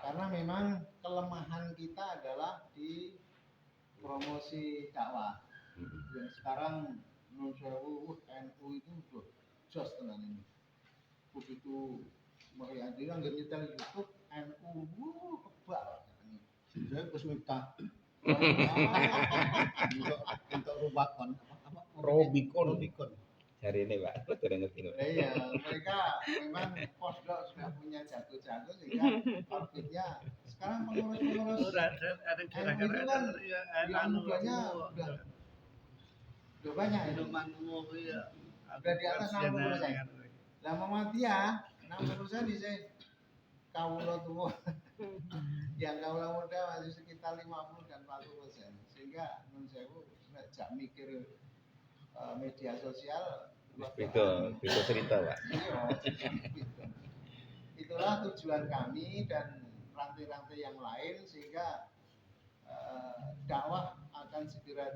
Karena memang kelemahan kita adalah di promosi dakwah. Yang sekarang menurut saya NU itu udah jos tenan ini. Begitu mulai ada yang nyetel YouTube NU kebal katanya. Saya kesulitan. Untuk Rubicon. Hari ini Pak, sudah ngerti. Iya, mereka memang posdok sudah punya jago-jago sehingga orbitnya sekarang pengurus-pengurus itu kan yang mudanya udah banyak itu. Udah di atas 60%. Lah Muhammadiyah 60% di sini kawula tua. Yang kawula muda masih sekitar 50 dan 40%. Sehingga menurut saya sejak mikir media sosial itu cerita Pak. Itulah tujuan kami dan rantai-rantai yang lain sehingga dakwah akan segera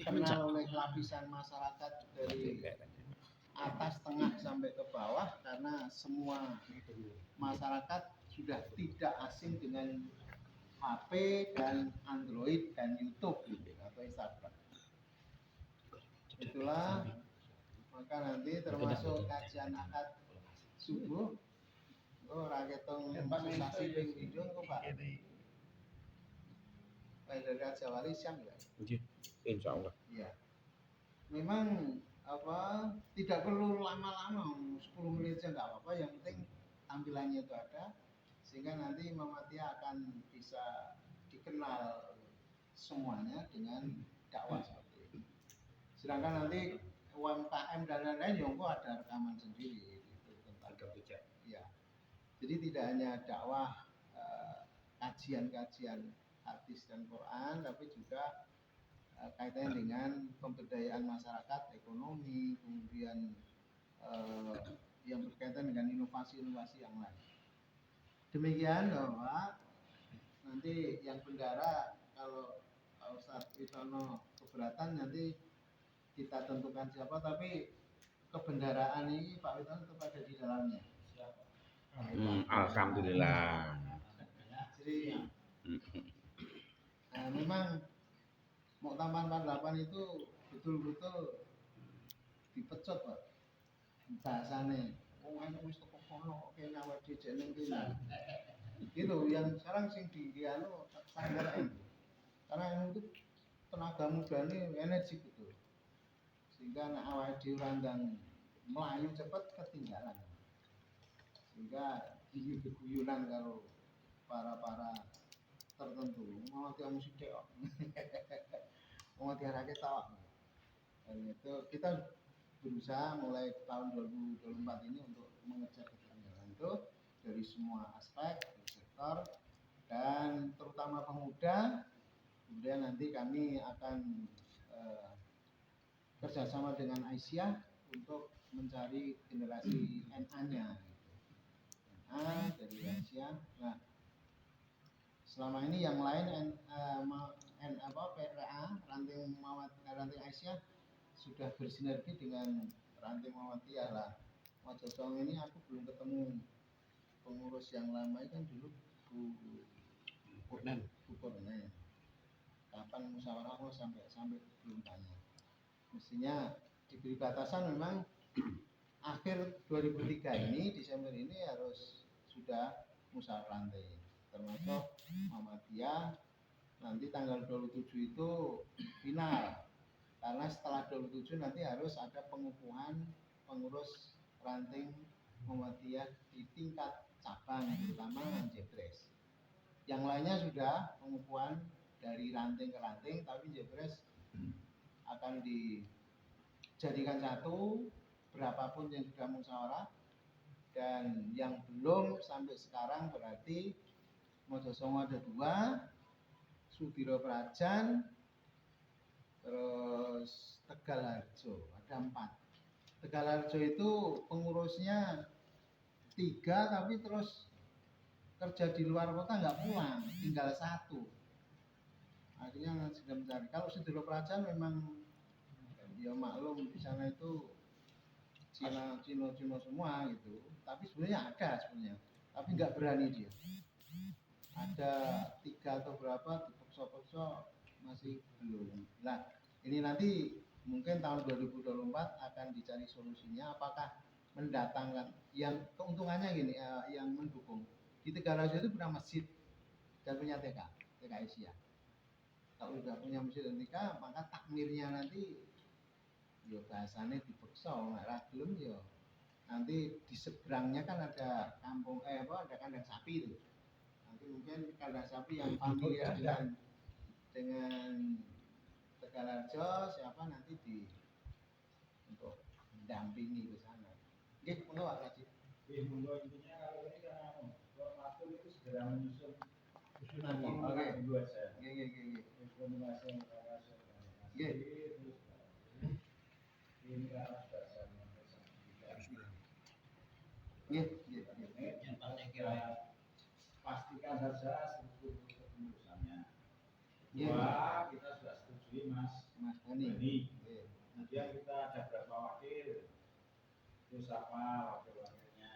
dikenal oleh lapisan masyarakat dari atas, tengah sampai ke bawah karena semua masyarakat sudah tidak asing dengan HP dan Android dan YouTube atau Instagram. Itulah maka nanti termasuk kajian akad subuh raketong sensasi ping video kok Pak. Dari Raja Wali siang ya? Insya Allah. Iya. Memang tidak perlu lama-lama 10 menit saja nggak apa-apa, yang penting tampilannya itu ada sehingga nanti Muhammadiyah akan bisa dikenal semuanya dengan dakwah seperti ini. Sedangkan nanti UMKM dan lain-lain yang ada rekaman sendiri itu tentang kerja. Ya. Jadi tidak hanya dakwah kajian-kajian hadis dan Quran, tapi juga kaitannya dengan pemberdayaan masyarakat, ekonomi, kemudian yang berkaitan dengan inovasi-inovasi yang lain. Demikian bahwa nanti yang bendara kalau Pak Ustadz Witono keberatan nanti kita tentukan siapa, tapi kebendaraan ini Pak Witono tetap ada di dalamnya. Alhamdulillah. Jadi memang Muktamar 48 itu betul-betul dipecut Pak. Bahasane wong wis teko kono kene awake dhewe ning kene. Gitu yang sekarang sing dianu standar ini. Karena itu tenaga mudanya energi betul. Sehingga nek awake dhewe randang melayu cepat ketinggalan. Sehingga diguyunan kalau para tertentu mau dia mesti tek. Mau diarahke tok. Dan itu kita berusaha mulai tahun 2024 ini untuk mengejar ketertinggalan itu dari semua aspek, dari sektor dan terutama pemuda. Kemudian nanti kami akan kerjasama dengan Aisyah untuk mencari generasi NA-nya. NA dari Aisyah. Nah, selama ini yang lain PRA ranting Aisyah sudah bersinergi dengan ranting Muhammadiyah lah. Mojosong ini aku belum ketemu pengurus yang lama kan dulu Bu Purnen. Kapan musyawarah sampai belum tanya. Mestinya diberi batasan memang akhir 2003 ini Desember ini harus sudah musyawarah ranting. Termasuk Muhammadiyah nanti tanggal 27 itu final karena setelah 27 nanti harus ada pengukuhan pengurus ranting Muhammadiyah di tingkat cabang terutama Jebres. Yang lainnya sudah pengukuhan dari ranting ke ranting, tapi Jebres akan dijadikan satu berapapun yang sudah musyawarah dan yang belum sampai sekarang berarti Mojosongo ada 2, Sudiro Prajan, terus Tegalharjo ada 4. Tegalharjo itu pengurusnya 3 tapi terus kerja di luar kota nggak pulang, tinggal 1. Akhirnya sudah mencari. Kalau Sudiro Prajan memang ya maklum di sana itu Cina semua gitu. Tapi sebenarnya ada sebenarnya, tapi nggak berani dia. ada 3 atau berapa dipeksa-peksa masih belum. Nah, ini nanti mungkin tahun 2024 akan dicari solusinya apakah mendatangkan yang keuntungannya gini yang mendukung. Di Tegaraja itu punya masjid dan punya TK Asia. Kalau udah punya masjid dan TK, maka takmirnya nanti yo bahasanya dipeksa nggak ragilum yo. Nanti di seberangnya kan ada kampung ada kandang sapi itu. Nanti mungkin kandang sapi yang familiar dengan Tegalarjo siapa nanti untuk mendampingi ke sana. Nggih, monggo Pak Haji. Monggo intinya kalau ini kan formatur itu segera menyusun usulan Oke. dua saya. Nggih. Informasi yang saya Nggih. Ini harus dasarnya Nggih. pastikan saja struktur kepengurusannya. Nggih. Dua, kita sudah setujui Mas Bani. Nggih. Kemudian kita ada berapa wakil? Terus apa wakil-wakilnya?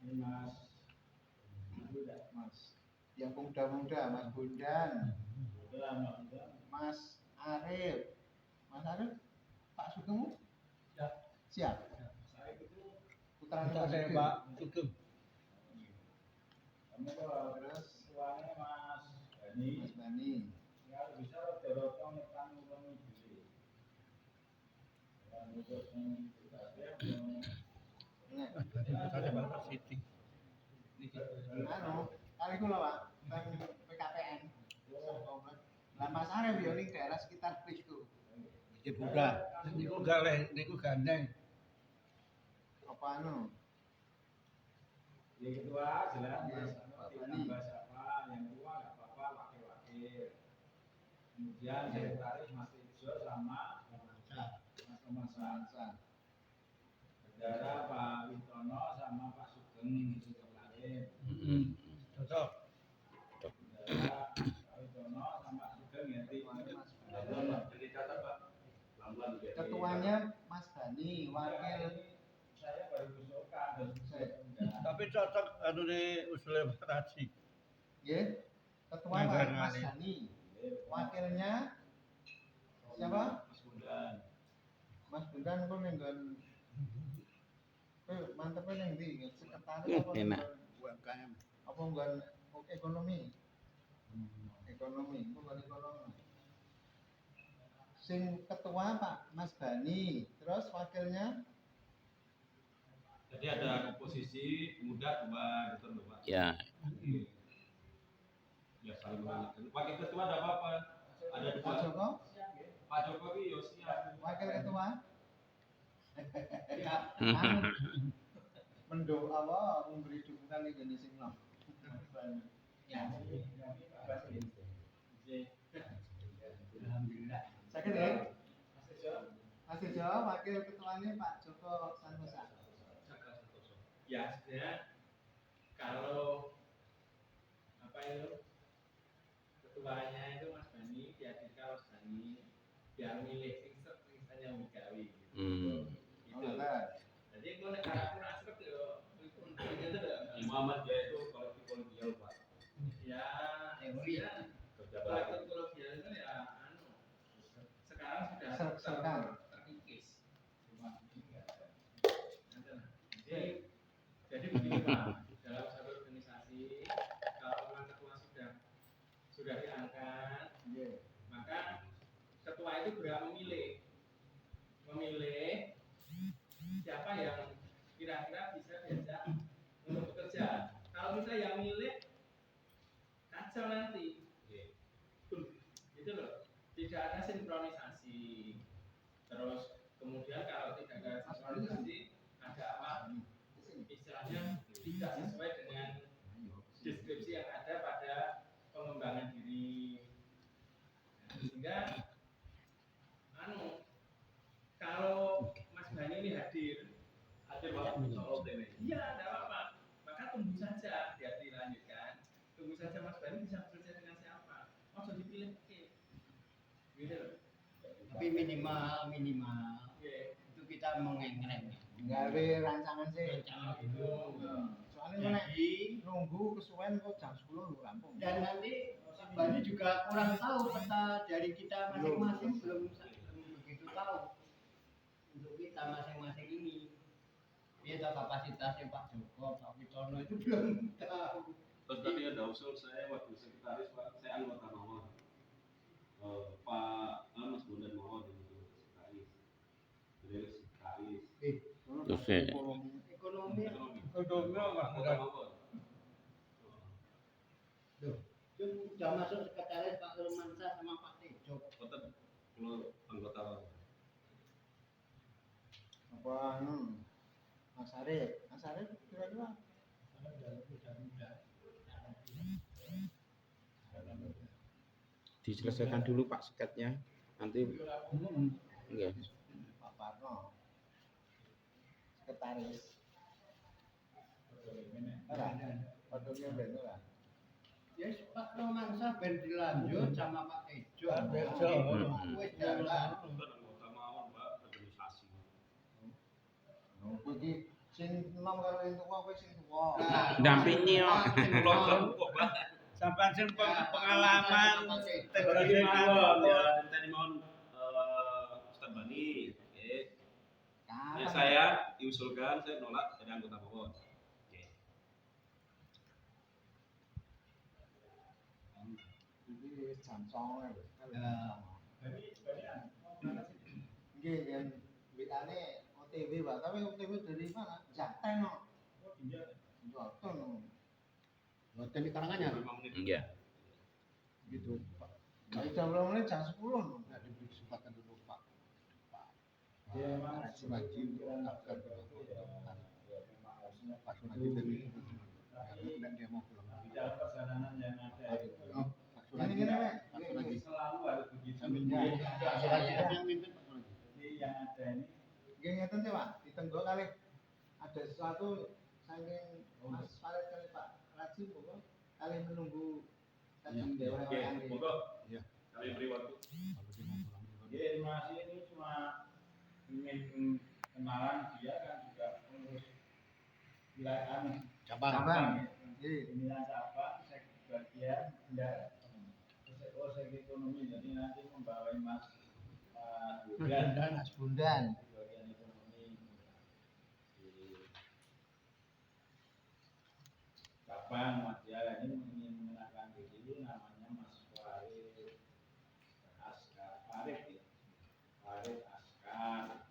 Ini Mas. Mas. Yang muda-muda, Mas Bondan. Mas. Mas Arif. Mas Arif, Pak Sugeng siap. Saya itu Putranya Kita Pak saya Sugeng. Pak Sugeng. kamu kalau Terus tuanya Mas Bani. Mas Bani. Kalau bisa dorotong nyetan ulangi dulu. Kalau untuk Nek, Saya Pak Siti. anu, kali kula Pak, teng PKPN. Lah Mas Arif yo ning daerah sekitar Prisko. Masjid Buddha. Niku galeh, niku gandeng. Apa anu? yang kedua jelas Yes, Mas Pak Anu Bani. ditambah siapa, yang kedua nggak apa-apa wakil-wakil. Kemudian sekretaris Mas Ijo sama Mas Kemasan. Bendara Pak Witono sama Pak Sugeng itu kemarin. Cocok. Bendara Pak Witono sama Pak Sugeng ya. Ketuanya Mas Bani, wakil Saya baru usulkan dan saya enggak. Tapi cocok anu ne usule Pak Haji. nggih. Ketua Yang Mas lain-lain. Bani. Wakilnya siapa? Mas Bundan. Mas Bundan kok ning nggon mantep ning ndi? Sekretaris apa ning nggon UMKM. apa nggon ekonomi? Ekonomi, kok nggon ekonomi. Sing ketua Pak Mas Bani, terus wakilnya Jadi ada komposisi muda dua gitu loh Pak. Ya. Ya saling mengingatkan. Wakil ketua ada apa? Ada Pak dua. Joko, Pak Jokowi Yosiap. wakil ketua. Anu, mendung apa memberi dukungan ning ngene sing nom. Mas Bani. Ya. Alhamdulillah. Sakit ya? Mas Ijo, wakil ketuanya Pak Joko Santosa. Ya sebenarnya kalau apa itu ketuanya itu Mas Bani, diadika Mas Bani, biar milih sing saya Migawi. Hmm. Oh, Gitu. enggak. Jadi kalau negara pun asrep yo, itu Muhammad dia itu kolektif Pak. Ya, ya. Kalau ikut kolonial itu ya anu sekarang sudah terkikis. Jadi begini Pak, dalam satu organisasi kalau memang ketua sudah diangkat, maka ketua itu berhak memilih siapa yang kira-kira bisa diajak untuk bekerja. Kalau kita yang milih kacau nanti. Gitu loh, tidak ada sinkronisasi. Terus kemudian kalau tidak ada sinkronisasi, ada apa istilahnya tidak sesuai dengan deskripsi yang ada pada pengembangan diri. Sehingga kalau Mas Bani ini hadir Pak, iya tidak apa-apa, maka tunggu saja biar dilanjutkan. Tunggu saja Mas Bani bisa bekerja dengan siapa. Sudah dipilih, oke. Gitu loh. Tapi minimal itu kita mengengreng. Gawe rancangan sih. Rancangan itu. Soalnya kena Jadi nunggu kesuwen kok jam 10 lu rampung. Dan nanti Mas Bani juga kurang tahu peta dari kita masing-masing belum begitu tahu untuk kita masing-masing ini. Dia tahu kapasitasnya Pak Joko, Pak Witono itu belum tahu. Terus tadi ada usul saya waktu sekretaris Pak, saya anggota mawar. Pak Mas Bondan mawar dengan sekretaris. Beliau sekretaris. Terus Ekonomi Anggota mawar. itu sudah masuk sekretaris Pak Romansa sama Pak Tejo. Tetap kalau anggota mawar. Apa Mas Arif kira-kira diselesaikan dulu Pak sketnya. Nanti iya. Pak Parno sekretaris ora padahal ben ora Ya Pak Romansa ben dilanjut sama Pak Tejo. Tejo. Wis jalan. Bukan anggota mawar Mbak, organisasi. kowe iki sing enom karo entuk kowe sing tuwa Dampingi kok. Sampai sing pengalaman Tadi mawon ya, tadi mohon Ustaz Bani. Oke. Ya saya diusulkan, saya nolak jadi anggota mawar. Oke. iki wis jam 09.00 lho nggih yen witane OTW Pak tapi OTW dari mana Jateng kok Jateng Hotel di Karanganyar. 5 menit. Iya. gitu Pak dari jam 10 jam 10 lho Enggak diberi kesempatan dulu Pak. Ya, memang Pak Sunarji mengucapkan Pak Sunarji dari dan dia mau pulang. bicara perjalanan yang ada itu Pak Sunarji, Pak Sunarji. selalu harus begitu. Pak Sunarji yang mimpin Pak Sunarji. Jadi yang ada ini nggih ngeten sih Pak ditenggo kali ada sesuatu saking Mas Farid kali Pak Raji pokok kali menunggu tadi dewa Oke, yang monggo. Iya. Kami beri waktu. Kalau dia mau pulang juga. dia masih ini cuma ingin kenalan dia kan juga pengurus wilayah Cabang. Cabang. ya. Nggih. Pemilihan cabang bagian bendara. Terus ekonomi jadi nanti membawa Mas Yudan Mas Bundan di bagian ekonomi di cabang Mas ya ini ingin mengenalkan diri namanya Mas Farid Askar Farid ya Farid Askar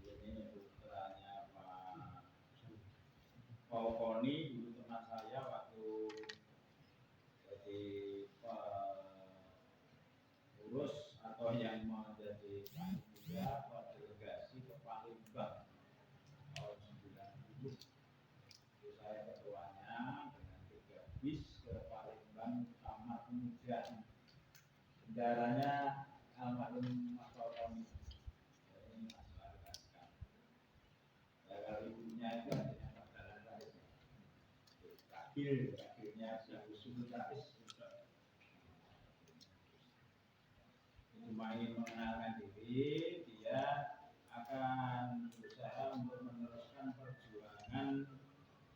ini putranya Pak Paukoni dulu teman saya waktu jadi pengurus atau yang mau jadi panitia delegasi ke Palembang tahun 90. Itu saya ketuanya dengan 3 bis ke Palembang sama kemudian kendaranya almarhum Mas Paukoni ini Mas Farid Askar. Kalau ibunya itu adanya Pak Dalan Rais. Akhirnya si Usul Rais cuma ingin mengenalkan diri, dia akan berusaha untuk meneruskan perjuangan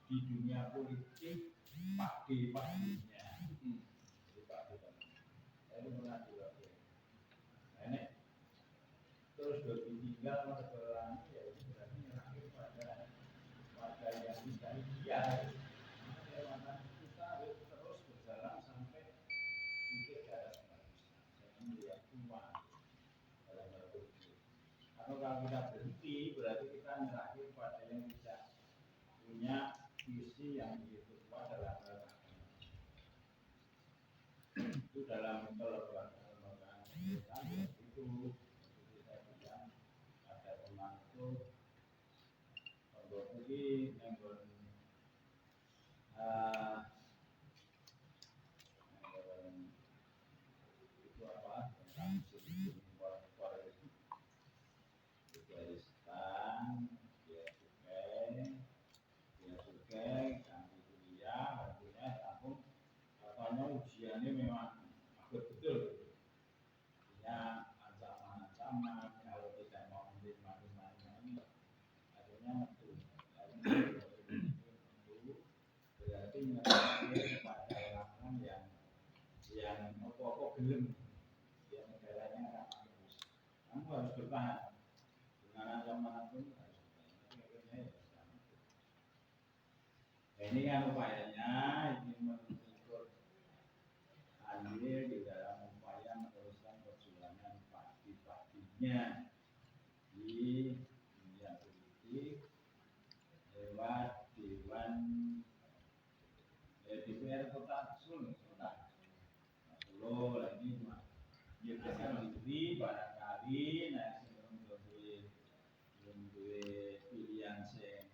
di dunia politik pakde-pakdenya. Jadi pakde-pakde. Saya itu pernah juga. Ini terus ditinggal berjalan ya itu berarti menyerahkan pada yang bisa dia. Kita harus terus berjalan sampai titik garis jangan melihat cuma dalam berpolitik. Atau kalau kita berhenti berarti kita menyerahkan pada yang bisa punya visi yang begitu kuat dalam beragama. Itu dalam kelembagaan pemerintahan itu saya bilang ada teman itu pondok ini yang itu apa tentang sistem Afghanistan dia sugeng sampai kuliah artinya kampung katanya ujiannya memang betul artinya ancaman berarti ngerti pada orang yang apa-apa gelem yang negaranya akan bagus. Kamu harus bertahan dengan ancaman pun harus bertahan. Ini kan upayanya ingin mengukur andil di dalam upaya meneruskan perjuangan padi-padinya di dunia politik lewat Dewan DPR Kota Solo. Solo lagi dia bisa diberi barangkali belum pilihan yang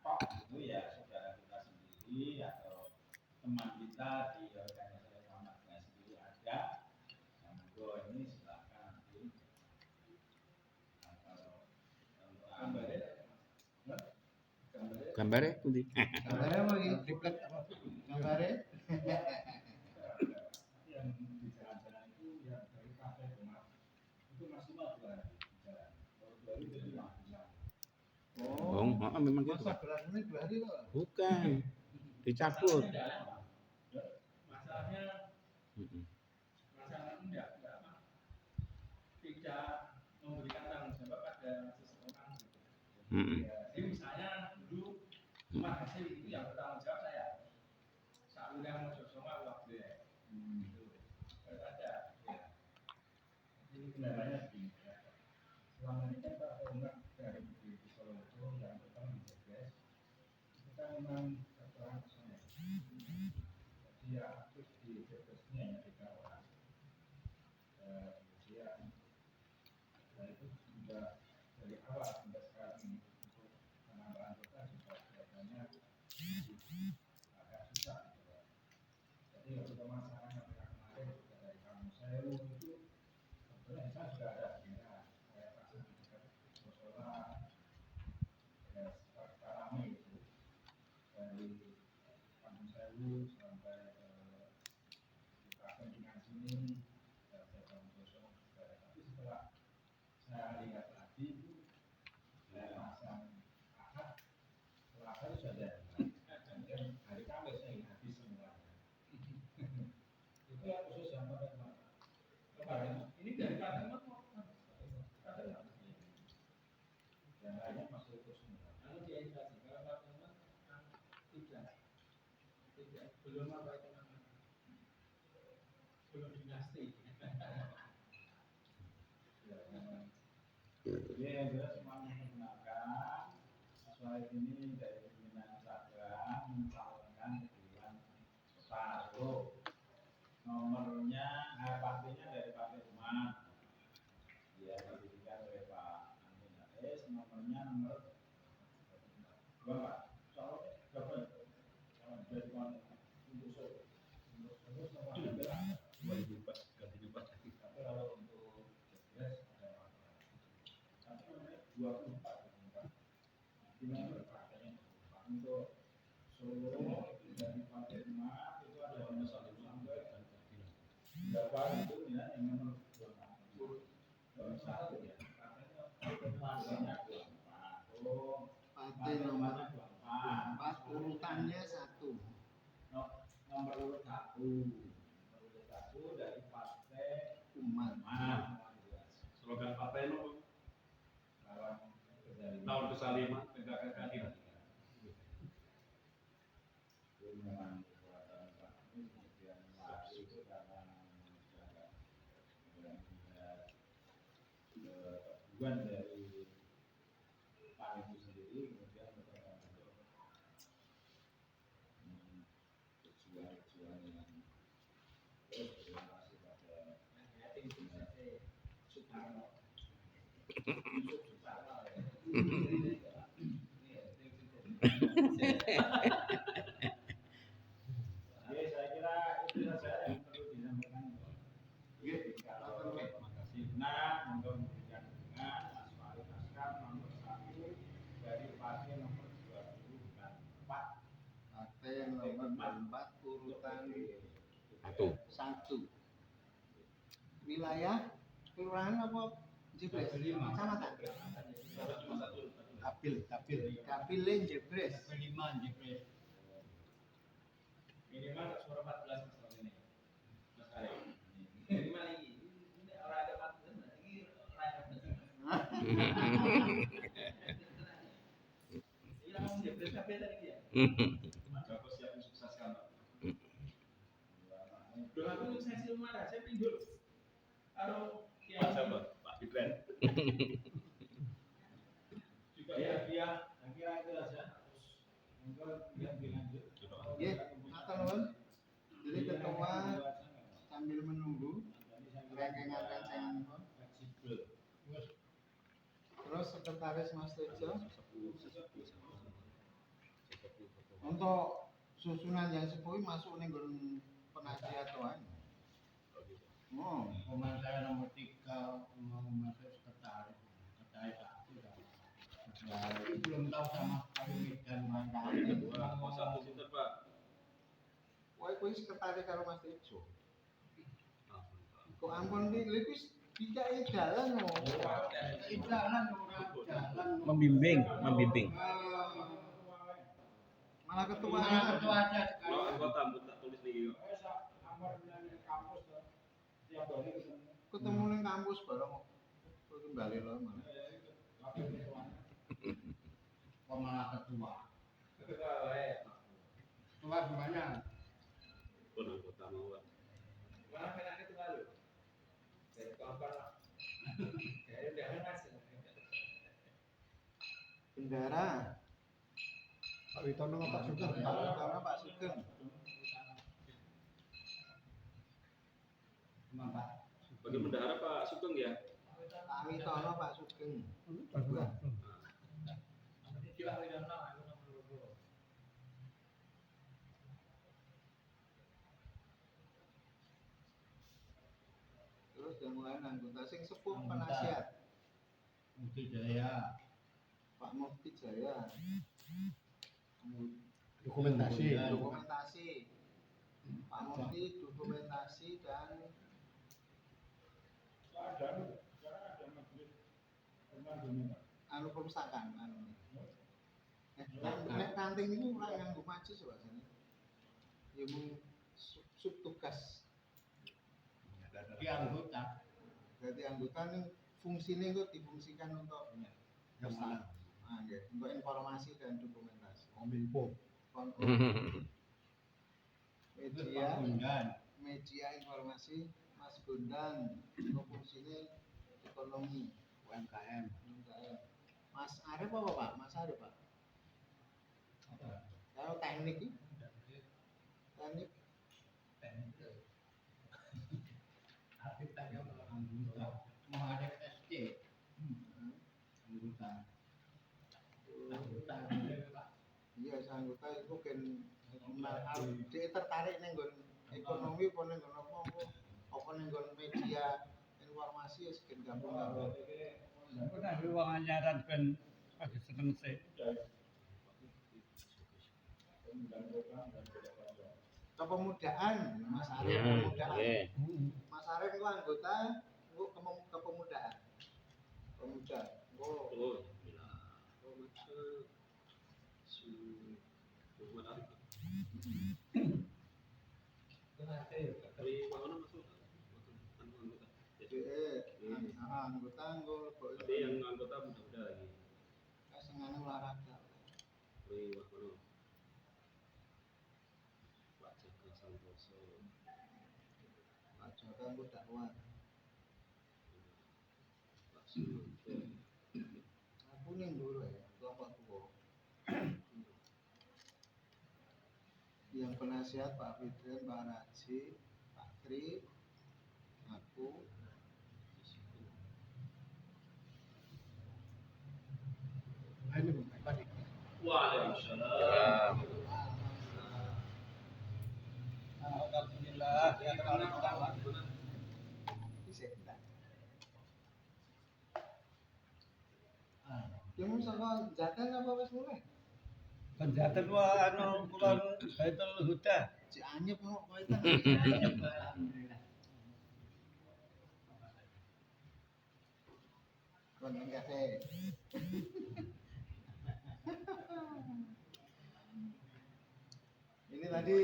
top itu ya saudara kita sendiri atau teman kita di organisasi Muhammadiyah sendiri ada. Monggo ini silakan nanti Gambarnya pundi? Gambarnya apa iki? Triplek apa? Gambarnya? Yang di jalan-jalan itu yang dari kafe rumah itu maksimal 2 hari jalan. Kalau 2 hari jadi 5 jam. Oh, memang gitu. Masa berlangsungnya 2 hari kok. Bukan. Dicabut. Masalahnya Mm-mm. enggak apa, tidak memberikan tanggung jawab pada seseorang gitu. Mm-mm. Jadi misalnya dulu rumah hasil itu yang bertanggung jawab saya. Saat udah mau coba uang gue. Harus ada. Jadi kendalanya begini ya. Selama ini kan Pak Tonggak dari di Solo itu yang pertama di Jogres itu kan memang keterangan personel. Jadi ya aktif di Jogres ini hanya 3 orang. Kemudian itu juga dari awal sampai sekarang ini untuk penambahan kota juga kelihatannya agak susah gitu. Jadi waktu pemasangan yang kemarin juga dari Kampung Sewu itu sebetulnya saya sudah ada bendera saya pasang di dekat musola ya rame itu dari Kampung Sewu sampai di pasang di sini saya bangun kosong tapi setelah saya lihat lagi itu saya pasang akad selasa itu sudah dan hari Kamis saya habis semuanya itu yang khusus yang pada kemarin Ini dari Kalimantan mau yang lainnya masih terus semua. anu diinflasi kalau Kalimantan tidak belum apa itu namanya belum dinasti. Jadi yang jelas semuanya menggunakan sesuai ini dari pimpinan Sabang mencalonkan Dewan Kota Solo. Nomornya, partinya dari Partai Umat. Ya, didirikan oleh Pak Amin Rais. Nomornya nomor 2 Pak. Soalnya berapa? Dari mana? Untuk Solo. Untuk Solo nomornya berapa? 2004 ganti 4. Tapi kalau untuk Jogres ada apa? Tapi nomornya 24. Di mana partainya 24. Untuk Solo dari Partai Umat itu ada nomor 1 sampai berapa itu ya yang nomor 24. Nomor 1 ya. Partainya 24. Oh, Partai nomor 4 24. urutannya 1. Nomor urut 1. Nomor urut 1 dari Partai Umat. Slogan partai itu lawan tahun ke-5 tegakkan keadilan. itu memang buatan Pak Amin kemudian lari itu karena tujuan dari Pak itu sendiri kemudian berkembang untuk tujuan yang terus berorientasi pada Soekarno. Oke, saya kira itu saja yang perlu disampaikan. Kalau makasih benar untuk memberikan dukungan Mas Wali Askar nomor 1 dari partai nomor 24. Partai nomor 24 urutan 1. Wilayah kelurahan apa? Jebres. Kecamatan. Kapil Jebres. 5 Jepres. Ini langsung jebret kabeh tadi ya. Joko siap mensukseskan Pak. Doa aku sukses rumah aja pindul. Karo Pak siapa? Pak Gibran. juga ya kira itu aja. Yang dilanjut. Nggih, ngaten nuwun. Jadi ketua sambil menunggu rangkengan rencangan terus sekretaris Mas Tejo untuk susunan yang sepuh masuk nih gun penasihat tuan. Oh, Pemain saya nomor 3 mau masuk sekretaris. Saya belum tahu sama sekali dan makanya Wah, mau satu sinten Pak? kowe sekretaris karo Mas Tejo. Kok ampun iki lha wis dikai dalan kok. jalan orang jalan. Membimbing. Malah ketua Ketua aja Kalau sekarang. anggota mbok tak tulis niki kok. ketemu ning kampus bareng kok. Kok kembali lho malah. Kok malah ketua. Ketua wae. Ketua gimana? Pun anggota mawon. Malah penak ketua lho. Dari kompor. Ya udah Mas. Bendara. Pak Witono sama Pak Sugeng. Karena Pak Sugeng. Cuma Pak. Bagi bendahara Pak Sugeng ya. Pak Witono Pak Sugeng. Terus yang lain anggota sing sepuh penasihat Mungkin Jaya. Pak Mufti Jaya. Dokumentasi. Dokumentasi. Pak Mufti dokumentasi dan anu perpustakaan anu. Nek kanting itu ora nganggo majus bahasane. Ya mung subtugas. Di anggota. Jadi anggota ning fungsine kok difungsikan untuk Yang mana? nggih, untuk informasi dan dokumentasi. Kominfo. Media Bundan. media informasi Mas Bondan untuk fungsine ekonomi UMKM. Mas Arif apa Pak? Mas Arif Pak? Kalau teknik iki? Teknik Anggota. Mau ada SC. Anggota. iya anggota itu kan dia tertarik nih nggon ekonomi apa ning nggon apa ning nggon media informasi ya sekian gabung karo Aku nak wong anyaran ben agak seneng sih. kepemudaan Mas Arif Ya, kepemudaan oke. Mas Arif itu anggota untuk kepemudaan pemuda oh Oh, bila. Oh, maksud si Muhammad Arif. Dari mana masuk? Anggota. Jadi anggota anggota berarti yang anggota muda-muda lagi. senengane olahraga Dari mana? Pak Jaka Santoso. Pak Joko anggo dakwah Pak Sumanto. aku ning dulu ya kelompok tua yang penasihat Pak Fitren, Pak Raji, Pak Tri, aku Ini Pak. Waalaikumsalam. Alhamdulillah. Ya Allah. bisa enggak yang saka Jaten apa wis mulai? Penjaten wa anu kulon Baitul Huda. Si anyep kok kowe itu. Alhamdulillah. Kon kafe. Ini tadi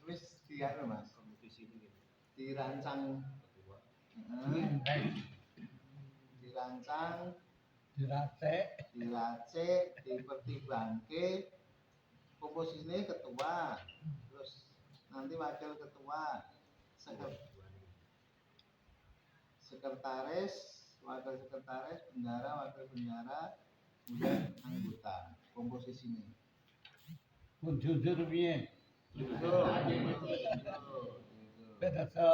wis dianu Mas, Kompetisi ini. dirancang Ketua. dirancang Dilacik, dipertimbangke komposisinya ketua, terus nanti wakil ketua, sekretaris, wakil sekretaris, bendara, wakil bendara, kemudian anggota komposisinya. Pun jujur piye? Jujur. Beda so.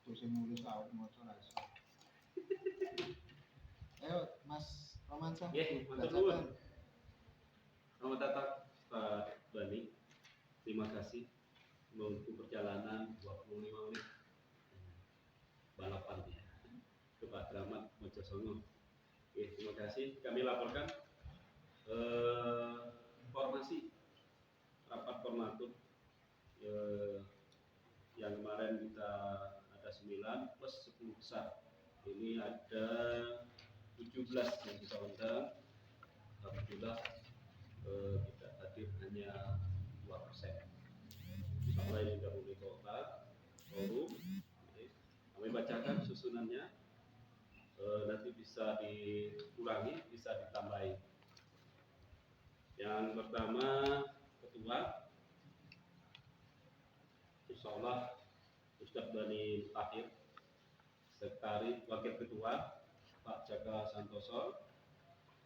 Terus yang nulis awak maca ra iso. Ayo Mas Romansa, Nggih, matur bacakan. nuwun. Selamat datang Pak Bani. Terima kasih menempuh perjalanan 25 menit balapan ya ke Pak Kramat Mojosongo. Oke, terima kasih. Kami laporkan informasi rapat formatur yang kemarin kita ada 9 plus 10 besar. Ini ada 17 yang kita undang. Alhamdulillah tidak hadir hanya 2%. Sampai juga mulai kota forum. Kami bacakan susunannya. Nanti bisa dikurangi, bisa ditambahi. Yang pertama ketua, insya Allah Ustadz Bani Tahir. Sekretaris wakil ketua Pak Jaka Santoso,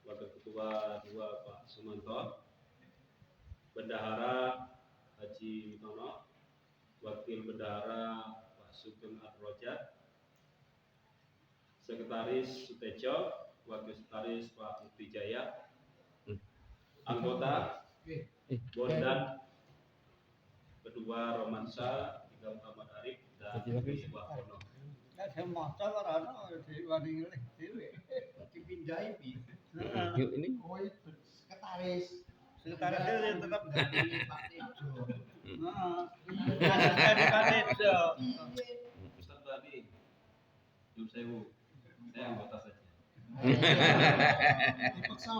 wakil ketua 2 Pak Sumanto, bendahara Haji Witono, wakil bendahara Pak Sugeng Adroja, sekretaris Sutejo, wakil sekretaris Pak Mukti Jaya, anggota Bondan kedua Romansa, 3 Muhammad Arif dan Wahono. Nek sing maca ora ono diwani ngelih dhewe. Dipindahi pi. Yuk ini. Oh itu sekretaris. Sekretaris itu tetap dari Pak Tejo. heeh. Asisten Tejo. Ustadz Bani, Yun Sewu, saya anggota saja. Dipaksa.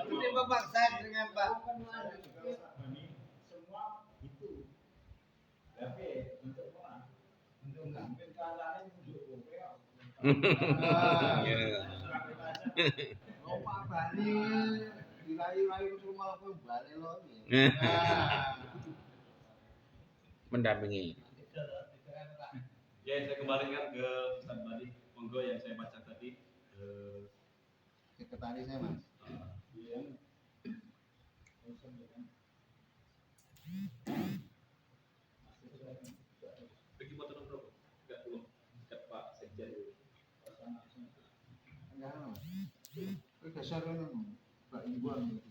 Ini memaksa dengan Pak. Semua itu. Tapi untuk apa? Untuk ngambil kalangan untuk kowe. Oh Pak Bani dirai-rai ke rumah aku balik lo. Mendampingi. Ya, saya kembalikan ke Ustadz Bani. Monggo yang saya baca tadi. Sekretarisnya Mas. Pergi motor berapa? Enggak belum. Dekat Pak Sekjen dulu. Enggak. Kowe dasar ngono. Mbak Iwan itu.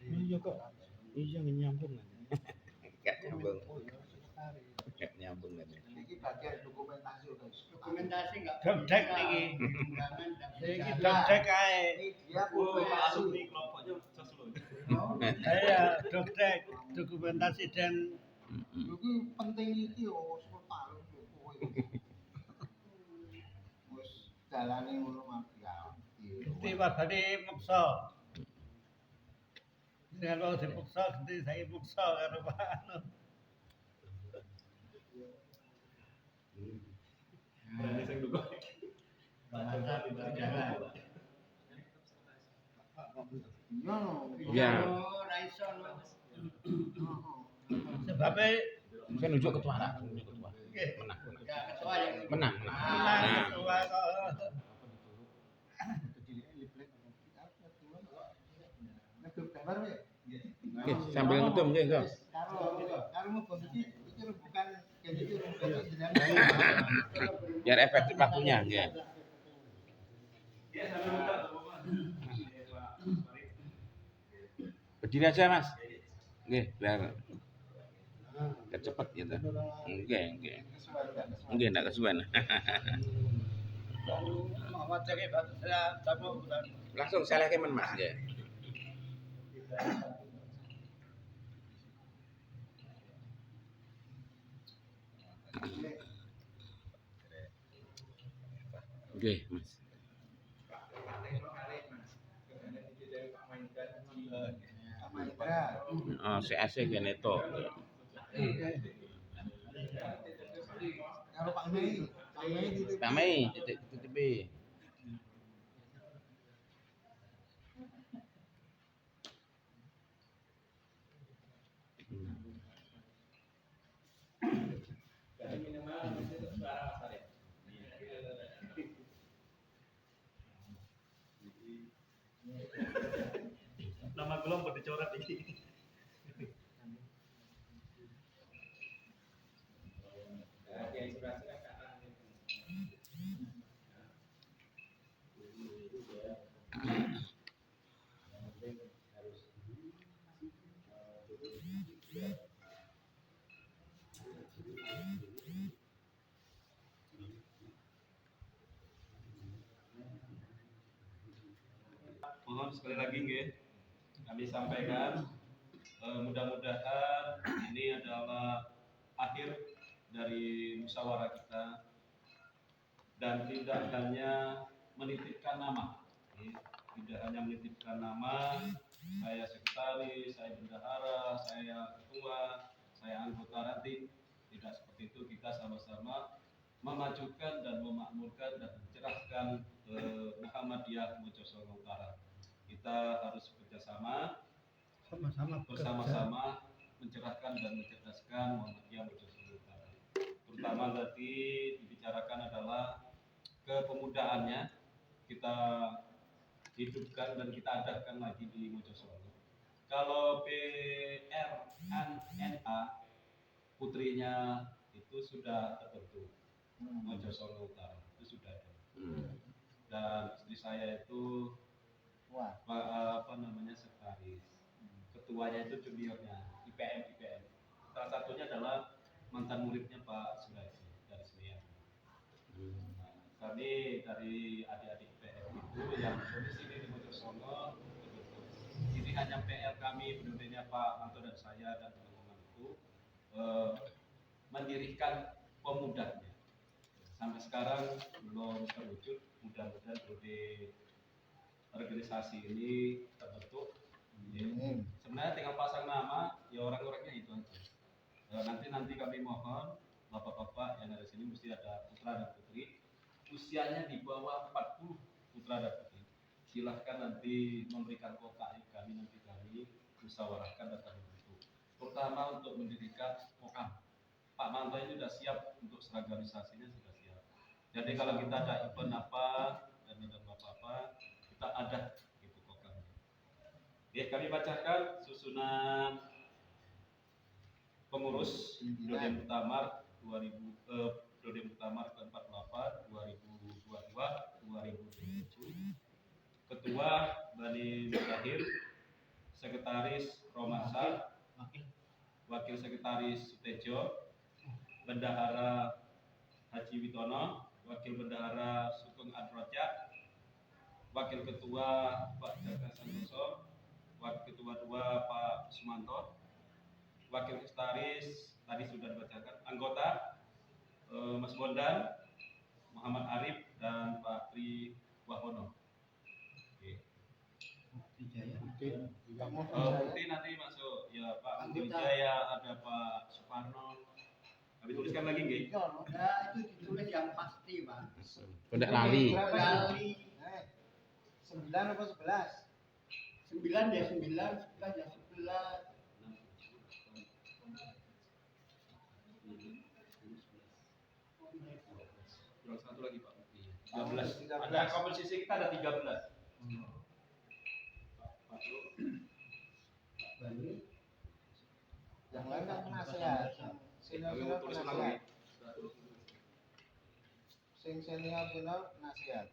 Iya kok. Iya nyambung. Enggak nyambung. Enggak nyambung nanti. Iki bagian dokumentasi udah. Dokumentasi enggak. Domdek iki. Undangan dan Iki domdek ae. Dia Oh, Pak publikasi. alumni kelompoknya sesuai. Iya, domdek dokumentasi dan Iki penting iki yo wis paling kowe. Wis dalane ngono mafia. tiba tadi muksa. Kalau dipuksa, nanti saya puksa karo Pak. Berani saya dulu. bahasa pidana. Iya no. Iya. Oh, ra iso no. Sebabnya Saya nunjuk ketua lah, nunjuk ketua. Menang. Ya ketua yang Menang. menang ketua kok. Ngeduk gambar we. Oke, sambil ngetum nggih, Kang. Karo mau iki bukan kayak gitu Biar efektif waktunya, nggih. Ya, sambil muter, Bapak. Berdiri aja, Mas. Nggih, biar Kecepet gitu. Enggak. Kesuwen. Enggak enggak kesuwen. Muhammad cek saya tamu bukan. Langsung saya lagi Mas ya. Oke, Mas. Sama Indra. Oh, CAC kene to. Karo Pak Mei. Pak Mei di Pamai titik TTP. Jadi minimal itu suara Mas Arif. Nama belum mau dicoret ini. Ya, inspirasi kan karena mohon sekali lagi nggih kami sampaikan mudah-mudahan ini adalah akhir dari musyawarah kita dan tidak hanya menitipkan nama, tidak hanya menitipkan nama, saya sekretaris, saya bendahara, saya ketua, saya anggota ranting, tidak seperti itu. Kita sama-sama memajukan dan memakmurkan dan mencerahkan Muhammadiyah Mojosongo Utara. Kita harus bekerjasama bersama-sama mencerahkan dan mencerdaskan Muhammadiyah Mojosongo Utara. Terutama tadi dibicarakan adalah kepemudaannya kita hidupkan dan kita adakan lagi di Mojosongo. Kalau PRNNA putrinya itu sudah terbentuk, Mojosongo Utara itu sudah ada. Dan istri saya itu sekretaris, ketuanya itu juniornya IPM. Salah satunya adalah mantan muridnya Pak Suraji dari Senayan. Kami dari adik-adik IPM itu yang domisili di Mojosongo terbentuk. Ini hanya PR kami penduduknya Pak Manto dan saya dan teman-teman itu mendirikan pemudanya. Sampai sekarang belum terwujud. Mudah-mudahan di organisasi ini terbentuk. Sebenarnya tinggal pasang nama, ya orang-orangnya itu aja. Nanti kami mohon bapak-bapak yang ada di sini mesti ada putra dan putri usianya di bawah 40 putra dan putri. Silahkan nanti memberikan kotak kami musyawarahkan dan terbentuk. Terutama untuk mendirikan Pokam. Pak Manto ini sudah siap untuk seragamisasinya sudah siap. Jadi kalau kita ada event apa dan ada apa-apa kita ada gitu Pokam. Oke, kami bacakan susunan pengurus Dodem Muktamar Dodem Muktamar ke-48 2022-2027. Ketua Bani Mutahir, Sekretaris Romansa, Wakil Sekretaris Sutejo, Bendahara Haji Witono, Wakil Bendahara Sugeng Adroja, Wakil Ketua Pak Jaka Santoso, Wakil Ketua 2 Pak Sumanto, Wakil Sekretaris tadi sudah dibacakan, anggota Mas Bondan, Muhammad Arif dan Pak Tri Wahono. Bukti nanti masuk ya Pak Wijaya, ada Pak Suparno. Kami tuliskan lagi nggih. Ya itu ditulis yang pasti Pak. Udah lali. Kali 9 apa 11? 9 ya 9, 11 ya 11. Kurang satu lagi Pak. 13. Ada komposisi kita ada 13. Yang lain kan penasehat. Senior Tulis ulang penasehat. lagi. Senior penasehat.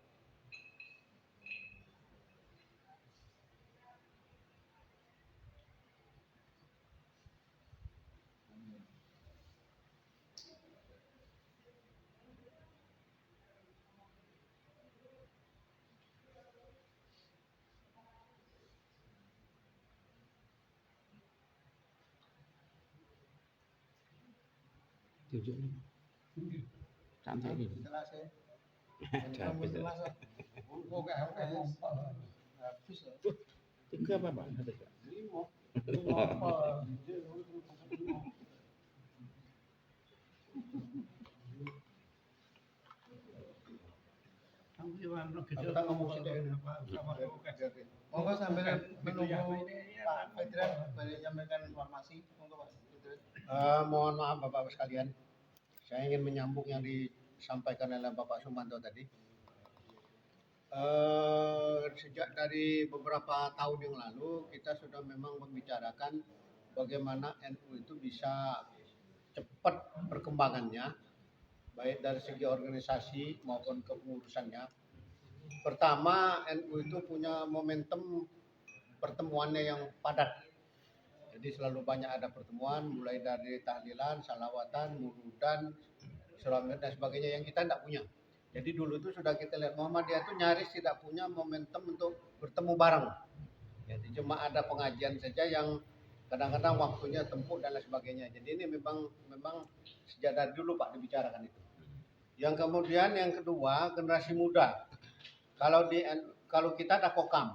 Tujuh nih. Cantik ini. Jelas ya. Capek. Jelas. Oke, habis ya. Tiga apa Pak? Ada Pak? Lima. Apa? Kita ngomong sedikit. Monggo sambil menunggu Pak Fedran menyampaikan informasi untuk Pak Fedran. Mohon maaf Bapak sekalian, saya ingin menyambung yang disampaikan oleh Bapak Sumanto tadi. Sejak dari beberapa tahun yang lalu kita sudah memang membicarakan bagaimana NU itu bisa cepat perkembangannya, baik dari segi organisasi maupun kepengurusannya. Pertama, NU itu punya momentum pertemuannya yang padat. Jadi selalu banyak ada pertemuan, mulai dari tahlilan, salawatan, muludan, selamat dan sebagainya yang kita tidak punya. Jadi dulu itu sudah kita lihat Muhammadiyah itu nyaris tidak punya momentum untuk bertemu bareng. Jadi cuma ada pengajian saja yang kadang-kadang waktunya tempuk dan lain sebagainya. Jadi ini memang sejak dari dulu Pak dibicarakan itu. Yang kemudian yang kedua, generasi muda. Kalau kita ada Kokam.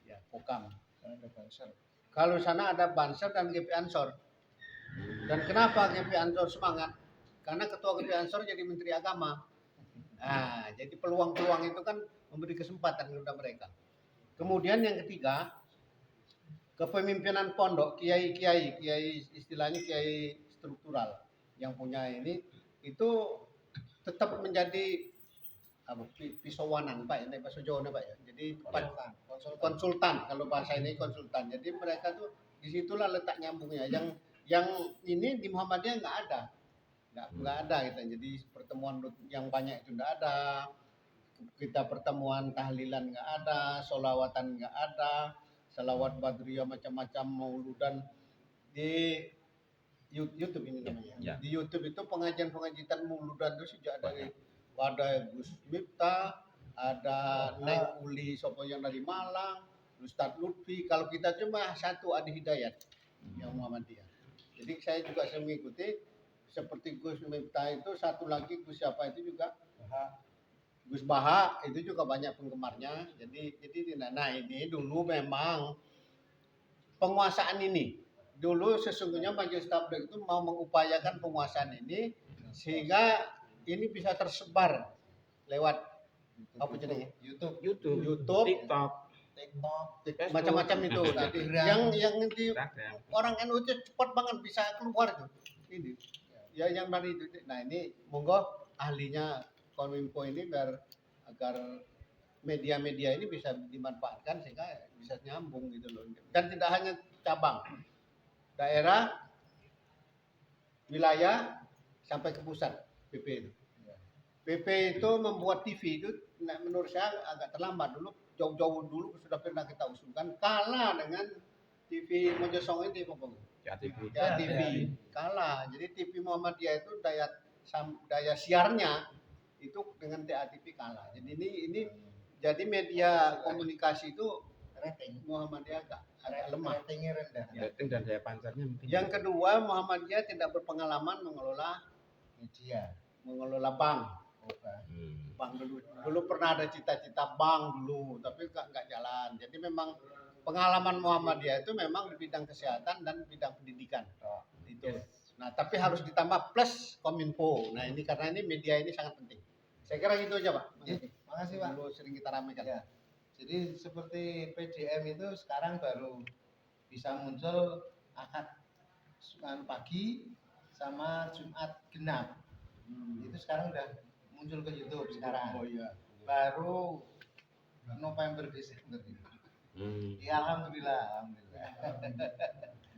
Ya, Kokam. Ada Banser. Kalau sana ada Banser dan GP Ansor. Dan kenapa GP Ansor semangat? Karena ketua GP Ansor jadi Menteri Agama. Nah, jadi peluang-peluang itu kan memberi kesempatan kepada mereka. Kemudian yang ketiga, kepemimpinan pondok, kiai istilahnya kiai struktural yang punya ini itu tetap menjadi pisauanan Pak, ini bahasa Jawa Pak ya. Jadi konsultan kalau bahasa ini konsultan. Jadi mereka tuh disitulah letak nyambungnya. Yang ini di Muhammadiyah nggak ada gitu. Jadi pertemuan yang banyak itu nggak ada. Kita pertemuan tahlilan nggak ada, sholawatan nggak ada, salawat badriyah macam-macam mauludan di YouTube ini namanya. Ya. Di YouTube itu pengajian mauludan itu sejak dari ada Gus Miftah, ada Neng Uli Sopo yang dari Malang, Ustadz Lutfi. Kalau kita cuma satu Adi Hidayat yang Muhammadiyah. Jadi saya juga mengikuti seperti Gus Miftah itu, satu lagi Gus siapa itu juga Gus Baha itu juga banyak penggemarnya. Jadi nah ini dulu memang penguasaan ini. Dulu sesungguhnya Majelis Tabligh itu mau mengupayakan penguasaan ini sehingga ini bisa tersebar lewat apa jadinya? YouTube, TikTok, macam-macam itu. Jadi yang di orang NU itu cepat banget bisa keluar itu. Ini ya yang dari itu. Nah ini monggo ahlinya Kominfo ini agar media-media ini bisa dimanfaatkan sehingga bisa nyambung gitu loh. Dan tidak hanya cabang, daerah, wilayah sampai ke pusat PP itu. PP itu membuat TV itu menurut saya agak terlambat dulu, jauh-jauh dulu sudah pernah kita usulkan kalah dengan TV Mojosong ini Ya TV. Kalah. Jadi TV Muhammadiyah itu daya siarnya itu dengan TATV kalah. Jadi ini jadi media komunikasi itu Rating Muhammadiyah agak lemah. ratingnya rendah. Rating dan daya pancarnya mungkin. Yang kedua, Muhammadiyah tidak berpengalaman mengelola Media. bank. Hmm. Bank dulu pernah ada cita-cita bank dulu, tapi nggak jalan. Jadi memang pengalaman Muhammadiyah itu memang di bidang kesehatan dan bidang pendidikan. Itu. Nah, tapi harus ditambah plus Kominfo. Nah, ini karena ini media ini sangat penting. Saya kira gitu aja, Pak. Makasih Pak. Dulu sering kita ramaikan. Ya. Jadi seperti PDM itu sekarang baru bisa muncul akad pagi sama Jumat genap. Itu sekarang udah muncul ke YouTube sekarang. Oh iya. Baru November Desember ini. Ya alhamdulillah.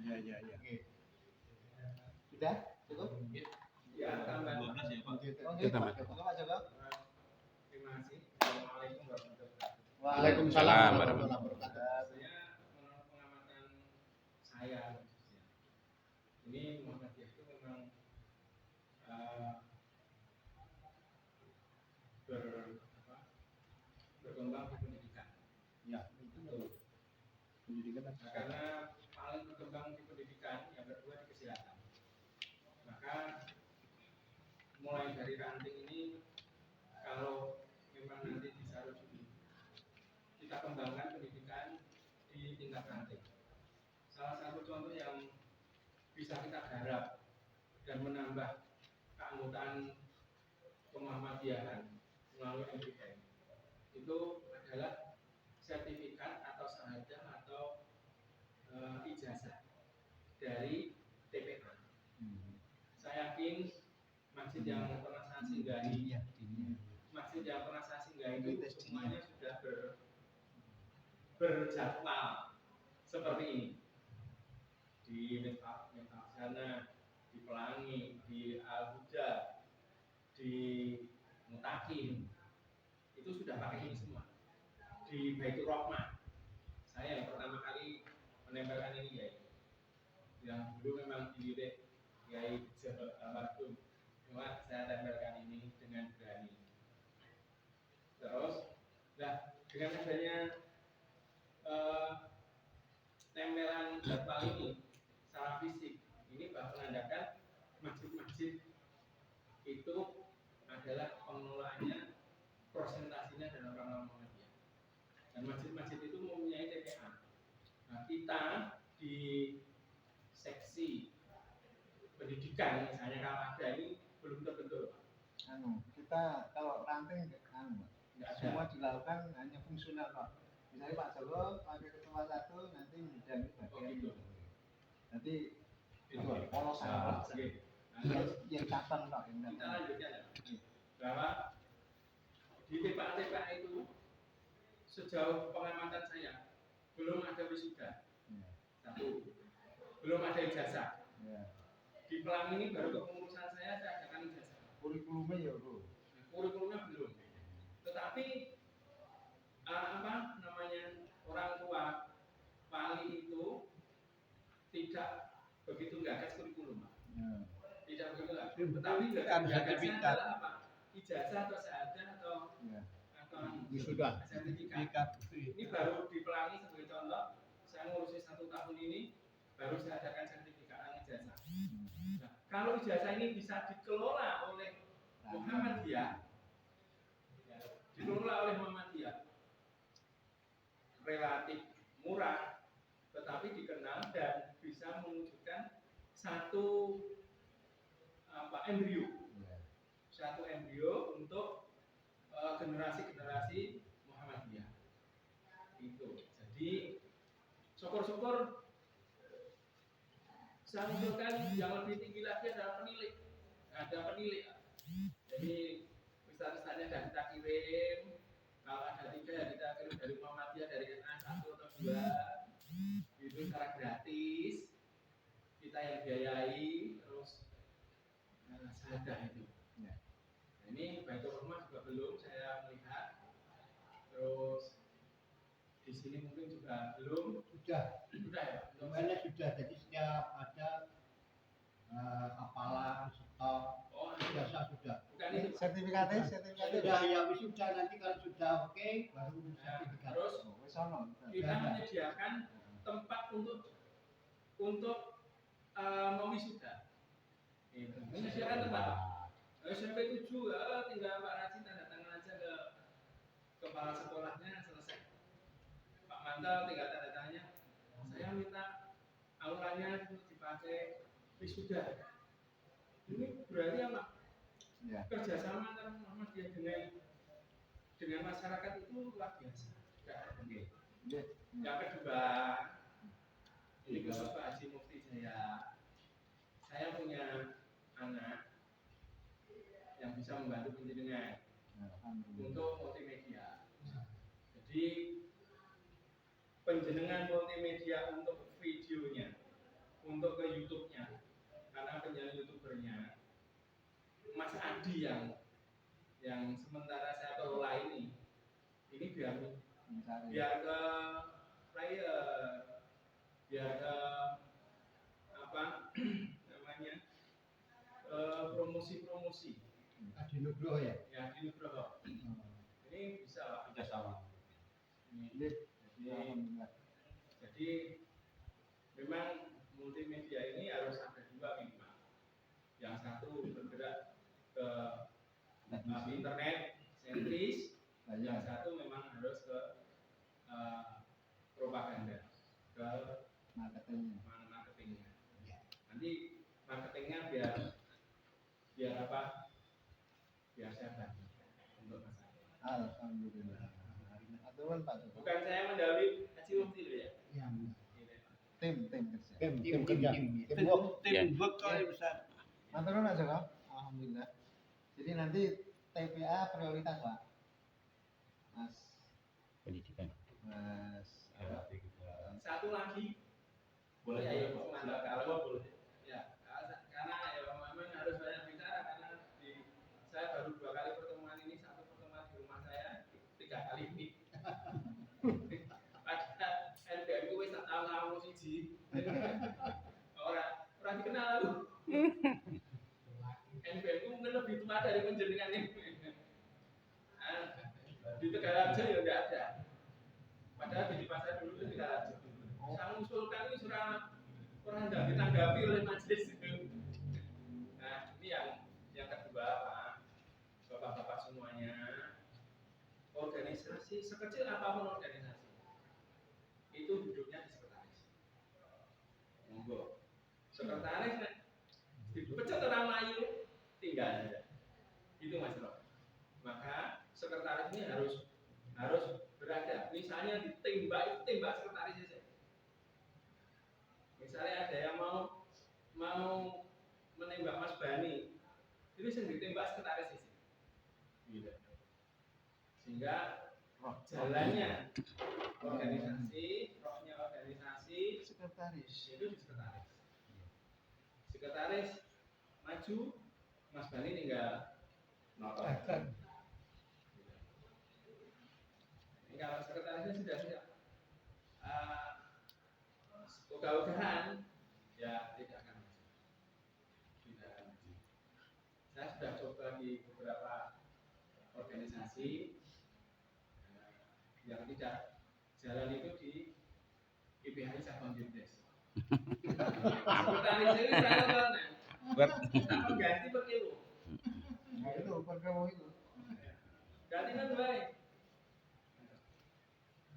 Iya. Oke. Sudah? Cukup? Ya, tambah. 12 ya Pak. Oke, Kita Pak Joko. Pak Joko. Terima kasih. Assalamualaikum warahmatullahi wabarakatuh. Waalaikumsalam warahmatullahi wabarakatuh. Saya menurut pengamatan saya, ini Muhammadiyah itu memang berkembang di pendidikan. Ya, pendidikan dan Karena paling berkembang di pendidikan, yang kedua di kesehatan. Maka mulai dari ranting ini, kalau memang nanti di Sarojudi kita kembangkan pendidikan di tingkat ranting. Salah satu contoh yang bisa kita garap dan menambah keanggotaan kemuhamadiyahan melalui MPN itu adalah sertifikat atau syahadah atau ijazah dari TPA. Saya yakin masjid yang pernah saya singgahi, masjid yang pernah saya singgahi itu semuanya sudah berjadwal seperti ini. Di Mifak sana, di Pelangi, di Al-Huda, di Mutakin, itu sudah pakai ini semua. Di Baitur Rahmah, saya yang pertama kali menempelkan ini ya, yang dulu memang dilirik Kiai Jabal Almarhum, cuma saya tempelkan ini dengan berani. Terus, nah dengan adanya tempelan jadwal ini secara fisik, ini menandakan masjid-masjid itu adalah pengelolaannya, presentasinya dalam rangka Muhammadiyah. Dan masjid-masjid itu mempunyai TPA. Nah, kita di seksi pendidikan misalnya kalau ada ini belum terbentuk. Kita kalau ranting Nggak ada. semua dilakukan hanya fungsional Pak. Misalnya Pak Joko pakai ketua satu nanti bidang bagian gitu. Nanti Itu polos nah, sama terus yang cabang Pak. kita lanjutkan ya. Bahwa di TPA itu sejauh pengamatan saya belum ada wisuda. Satu, belum ada ijazah. Di Pelangi ini baru kepengurusan saya adakan ijazah. Kurikulumnya ya bro. Kurikulumnya belum. Tetapi apa namanya, orang tua wali itu tidak begitu gagas kurikulum. Tidak begitu gagas. Tetapi gagasnya adalah apa? Ijazah atau syahadah atau Wisuda. sertifikat. Ini baru di Pelangi sebagai contoh. Saya ngurusi 1 tahun ini baru saya adakan sertifikat ijazah. Nah, kalau ijazah ini bisa dikelola oleh Muhammadiyah, relatif murah, tetapi dikenal dan bisa mewujudkan satu embrio untuk generasi-generasi Muhammadiyah. Itu. Jadi syukur-syukur saya usulkan yang lebih tinggi lagi adalah penilik. Ada penilik. Jadi ustaz-ustaznya sudah kita kirim. Kalau ada 3 ya kita kirim dari Muhammadiyah, dari NA 1 atau 2. Itu secara gratis. Kita yang biayai, terus syahadah itu. Nah, ini Baitur Rahmah juga belum saya melihat. Terus di sini mungkin juga belum. Sudah ya. semuanya sudah. Jadi setiap ada hafalan, stok, ijazah sudah. Bukan itu. Sertifikatnya Sudah ya wisuda, nanti kalau sudah oke baru sertifikat. Terus kita menyediakan tempat untuk mewisuda. Menyediakan tempat. SMP 7 tinggal Pak Raji tanda tangan aja ke kepala sekolahnya, selesai. Pak Mantel tinggal tanda tangannya. Saya minta aulanya dipakai wisuda. Ini berarti apa? Ya. Kerjasama antara Muhammadiyah dengan masyarakat itu luar biasa. Yang kedua, ini Bapak Haji Mufti saya punya anak yang bisa membantu penjenengan untuk multimedia. Jadi penjenengan multimedia untuk videonya, untuk ke YouTube-nya, karena penjual YouTubernya Mas Adi yang sementara saya kelola ini biar ke player, biar ke apa namanya, promosi Adi Nugroho ya. Ya, Adi Nugroho. Ini bisa Pak, kerjasama. Jadi memang multimedia ini harus ada 2 minimal. Yang satu bergerak ke ke internet sentris, yang satu memang harus ke propaganda, ke marketingnya. Nanti marketingnya biar apa? Biar saya bantu untuk masalah. Alhamdulillah. Aturan Pak. Bukan saya mendahului Haji Mufti loh ya. Iya. Tim kerja. Tim kerja. Tim work kali besar. Aturan aja kok. Alhamdulillah. Jadi nanti TPA prioritas Pak. Mas. Pendidikan. Mas. Satu lagi boleh ya, kalau boleh ya, karena ya memang harus banyak bicara karena saya baru 2 kali pertemuan ini, satu pertemuan di rumah saya, 3 kali ini. Padahal NBM itu wis tak tahu siji. Orang dikenal lu. NBM itu mungkin lebih tua dari penjenengan ini. Di Tegalharjo ya enggak ada. Padahal di pasar dulu itu Tegalharjo. Saya mengusulkan ini orang tidak ditanggapi oleh majelis itu. Nah, ini yang kedua Pak, Bapak-bapak semuanya, organisasi sekecil apapun organisasi itu duduknya di sekretaris. Monggo, sekretaris dipecat orang lain tinggal aja. Itu Mas Rob. Maka sekretaris ini harus berada. Misalnya ditembak sekretaris saja. Misalnya ada yang mau menembak Mas Bani, itu sendiri ditembak sekretaris sih. Gitu. Sehingga jalannya organisasi, rohnya organisasi, Sekretaris. itu di sekretaris. Sekretaris maju, Mas Bani tinggal nonton. Ini kalau sekretarisnya sudah siap. Ogah-ogahan ya tidak akan maju. Saya sudah coba di beberapa organisasi yang tidak jalan itu di IPHI cabang Jendes. Sekretaris ini saya tahu tak mengganti perkelu. Nah itu perkara itu. Ganti kan baik.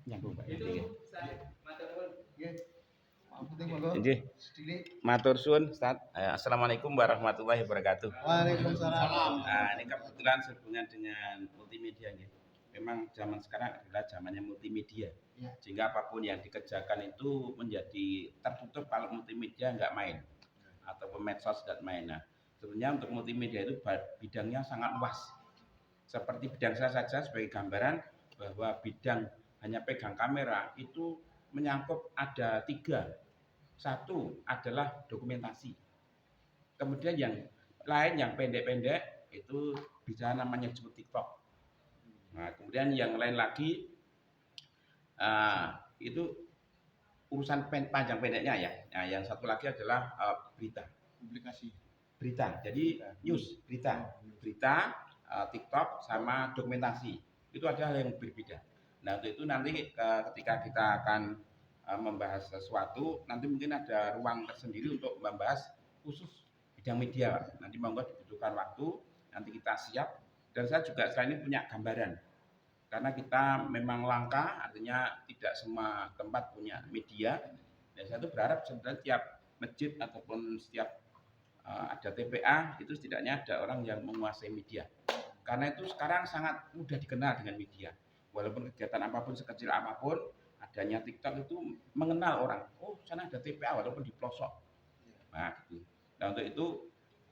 Nyambung Pak. Itu saya matur nuwun. Nggih. Pak Putih monggo. Nggih. Sedikit. Matur suwun Ustaz. Assalamualaikum warahmatullahi wabarakatuh. Waalaikumsalam. Nah, ini kebetulan sehubungan dengan multimedia nih. Memang zaman sekarang adalah zamannya multimedia. Ya. Sehingga apapun yang dikerjakan itu menjadi tertutup kalau multimedia nggak main atau medsos nggak main. Nah, sebenarnya untuk multimedia itu bidangnya sangat luas. Seperti bidang saya saja sebagai gambaran bahwa bidang hanya pegang kamera itu menyangkut ada 3. Satu adalah dokumentasi. Kemudian yang lain yang pendek-pendek itu bisa namanya disebut TikTok. Nah, kemudian yang lain lagi itu urusan panjang pendeknya ya. Nah, yang satu lagi adalah berita. Publikasi. Berita. Jadi news, berita. Berita, TikTok sama dokumentasi. Itu adalah yang berbeda. Nah, untuk itu nanti ketika kita akan membahas sesuatu, nanti mungkin ada ruang tersendiri untuk membahas khusus bidang media. Nanti monggo dibutuhkan waktu, nanti kita siap. Dan saya juga selain ini punya gambaran. Karena kita memang langka, artinya tidak semua tempat punya media. Dan saya itu berharap sebenarnya tiap masjid ataupun setiap ada TPA, itu setidaknya ada orang yang menguasai media. Karena itu sekarang sangat mudah dikenal dengan media. Walaupun kegiatan apapun, sekecil apapun, adanya TikTok itu mengenal orang. Oh, sana ada TPA walaupun di pelosok. Nah, gitu. Nah, untuk itu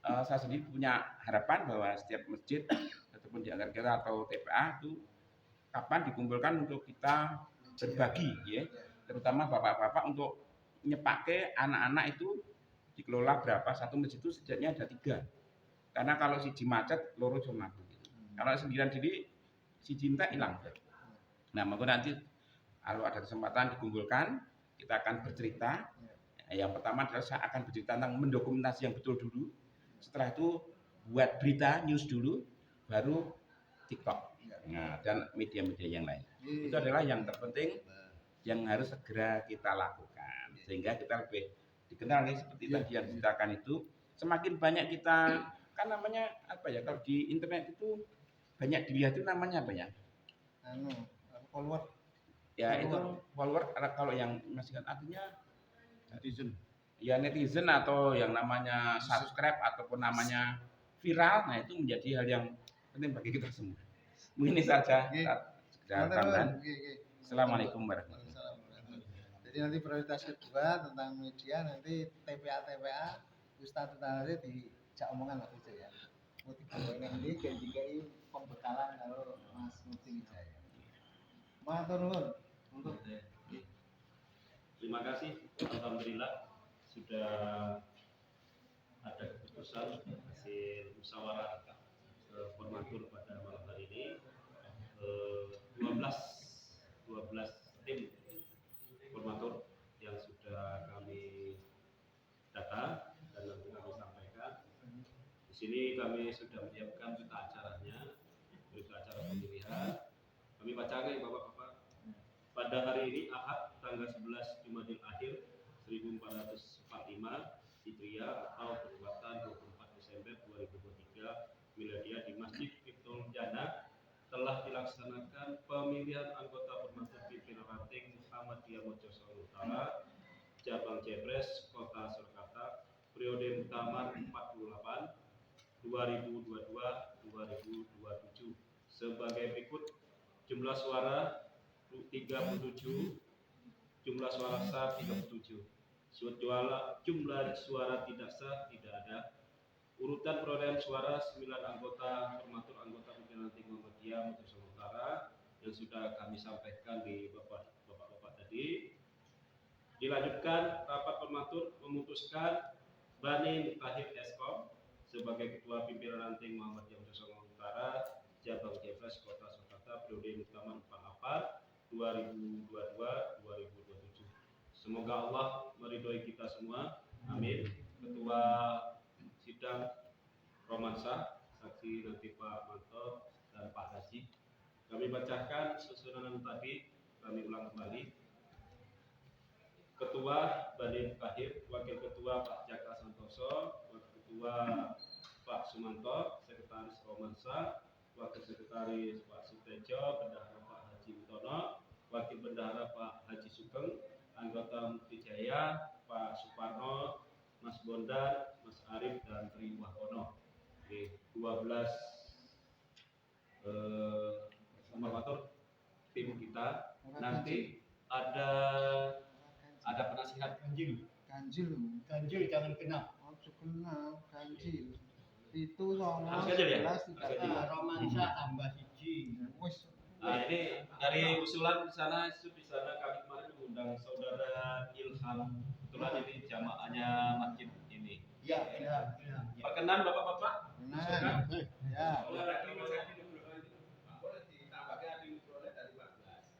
saya sendiri punya harapan bahwa setiap masjid ataupun di angkar kita atau TPA itu kapan dikumpulkan untuk kita berbagi, ya. Terutama bapak-bapak untuk nyepake anak-anak itu dikelola berapa. Satu masjid itu setidaknya ada 3. Karena kalau siji macet, loro cuma gitu. Kalau 9 diri, si cinta hilang. Nah, maka nanti kalau ada kesempatan dikumpulkan, kita akan bercerita. Yang pertama adalah saya akan bercerita tentang mendokumentasi yang betul dulu. Setelah itu buat berita, news dulu, baru TikTok. Nah, dan media-media yang lain. Itu adalah yang terpenting yang harus segera kita lakukan. Sehingga kita lebih dikenal nih seperti tadi yang diceritakan itu. Semakin banyak kita kan namanya apa ya, kalau di internet itu banyak dilihat itu namanya apa ya? Anu, follower. Ya itu follower, kalau yang masih artinya netizen atau yang namanya subscribe ataupun namanya viral. Nah itu menjadi hal yang penting bagi kita semua. Mungkin ini saja. Assalamualaikum warahmatullahi wabarakatuh. Jadi nanti prioritas kedua tentang media, nanti TPA Ustadz Tari dijak omongan waktu itu ya. Mau dibawain ini ganti pembekalan kalau Mas Mufti Wijaya. Matur nuwun untuk Terima kasih, alhamdulillah sudah ada keputusan hasil musyawarah formatur pada malam hari ini. 12 tim formatur yang sudah kami data dan nanti kami sampaikan. Di sini kami sudah menyiapkan berita acaranya, berita acara pemilihan. Kami bacakan Bapak-bapak. Pada hari ini Ahad tanggal 11 Jumadil Akhir 1445 Hijriah atau bertepatan 24 Desember 2023 Miladiah di Masjid Ibtul Jannah telah dilaksanakan pemilihan anggota formatur pimpinan ranting Muhammadiyah Mojosolo Utara Cabang Jebres Kota Surakarta periode muktamar 48 2022-2027 sebagai berikut: jumlah suara 37, jumlah suara sah 37, jumlah suara tidak sah tidak ada. Urutan perolehan suara 9 anggota formatur anggota pimpinan ranting Muhammadiyah Mojosolo Utara yang sudah kami sampaikan di bapak-bapak tadi. Dilanjutkan, rapat formatur memutuskan Bani Mutahid Eskom sebagai ketua pimpinan ranting Muhammadiyah Mojosolo Utara Cabang Jebres Kota Surakarta periode muktamar 48 2022-2027. Semoga Allah meridhoi kita semua. Amin. Ketua sidang romansa saksi nanti Pak Manto dan Pak Haji. Kami bacakan susunan tadi, kami ulang kembali. Ketua Bani Mutahid, Wakil Ketua Pak Jaka Santoso, Wakil Ketua Pak Sumanto, Sekretaris Romansa, Wakil Sekretaris Pak Sutejo, Bendahara Pak Haji Utono, Wakil Bendahara Pak Haji Sugeng, anggota Mufti Jaya Pak Suparno, Mas Bondan, Mas Arif dan Tri Wahono. 12 formatur tim kita. Nanti ada penasihat ganjil jangan kenal. ganjil. Itu soal Harus ganjil ya? 11 Romansa tambah siji. Nah, ini dari usulan di sana kami kemarin mengundang saudara Ilham. Kebetulan ini jamaahnya masjid ini. Ya. Perkenan bapak-bapak. Nah, ya.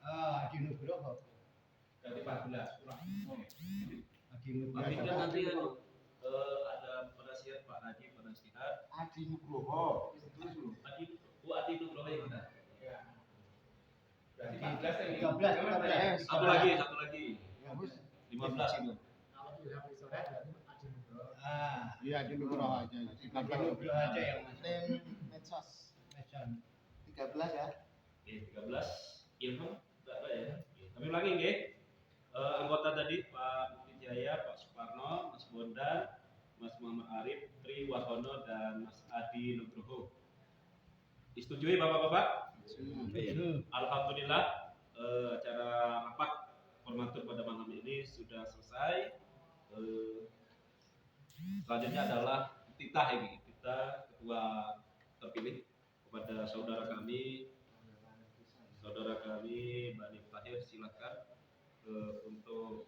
Adi Nugroho. Dari 14 kurang. Tapi kan nanti ada penasihat Pak Haji, penasihat Adi Nugroho. Adi Nugroho yang mana? Berarti 14 yang 13. Satu lagi. Ya, Bos. 15 itu. Iya, di Nugroho aja. Adi Nugroho aja yang masuk. Medsos. Medan. 13 ya. Oke, 13 Ilham enggak ada ya. Kami ulangi nggih. Anggota tadi Pak Mufti Jaya, Pak Suparno, Mas Bondan, Mas Muhammad Arif, Tri Wahono dan Mas Adi Nugroho. Disetujui Bapak-bapak? Alhamdulillah acara rapat formatur pada malam ini sudah selesai. Selanjutnya adalah titah ini. Kita ketua terpilih kepada saudara kami Bani Mutahid, silakan untuk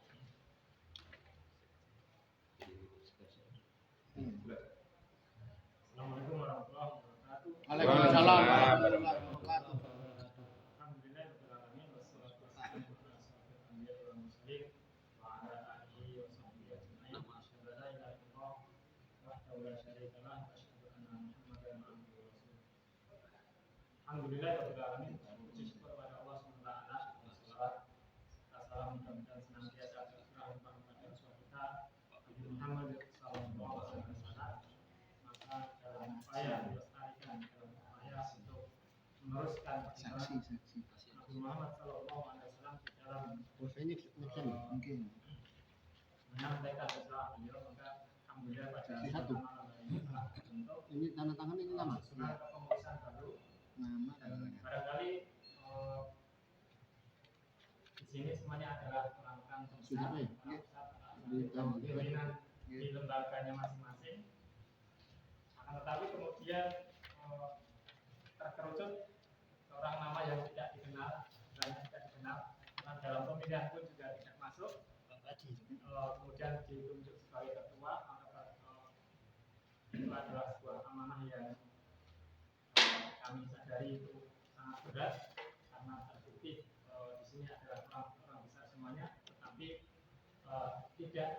Assalamualaikum warahmatullahi wabarakatuh. Waalaikumsalam warahmatullahi wabarakatuh. Alhamdulillah rabbil alamin wassalatu wassalamu ala asyrofil anbiya'i wal mursalin wa ala alihi wa sahbihi ajma'in. Asyhadu an la ilaha illallah wahdahu la syarika lah wa asyhadu anna Muhammadan abduhu wa rasuluh. Alhamdulillah rabbil alamin. Puji syukur kepada Allah Subhanahu wa taala. Wassalatu wassalamu mudah-mudahan senantiasa tercurah kepada Rasul kita Nabi Muhammad sallallahu alaihi wasallam. Maka dalam Saksi. Nabi Muhammad SAW di dalam Bos ini Mungkin. menyampaikan usaha beliau, maka alhamdulillah pada Saksi satu. malam hari ini telah terbentuk ini tanda tangan ini nama. susunan kepengurusan baru. Nama Dan dan barangkali di sini semuanya adalah orang-orang Sudah, besar, ya. orang pimpinan di lembaganya masing-masing. Akan tetapi kemudian terkerucut seorang nama yang tidak dikenal dan tidak dikenal, karena dalam pemilihan pun juga tidak masuk. Kemudian ditunjuk sebagai ketua, maka itu adalah sebuah amanah yang kami sadari itu sangat berat, karena terbukti di sini adalah orang-orang besar semuanya, tetapi tidak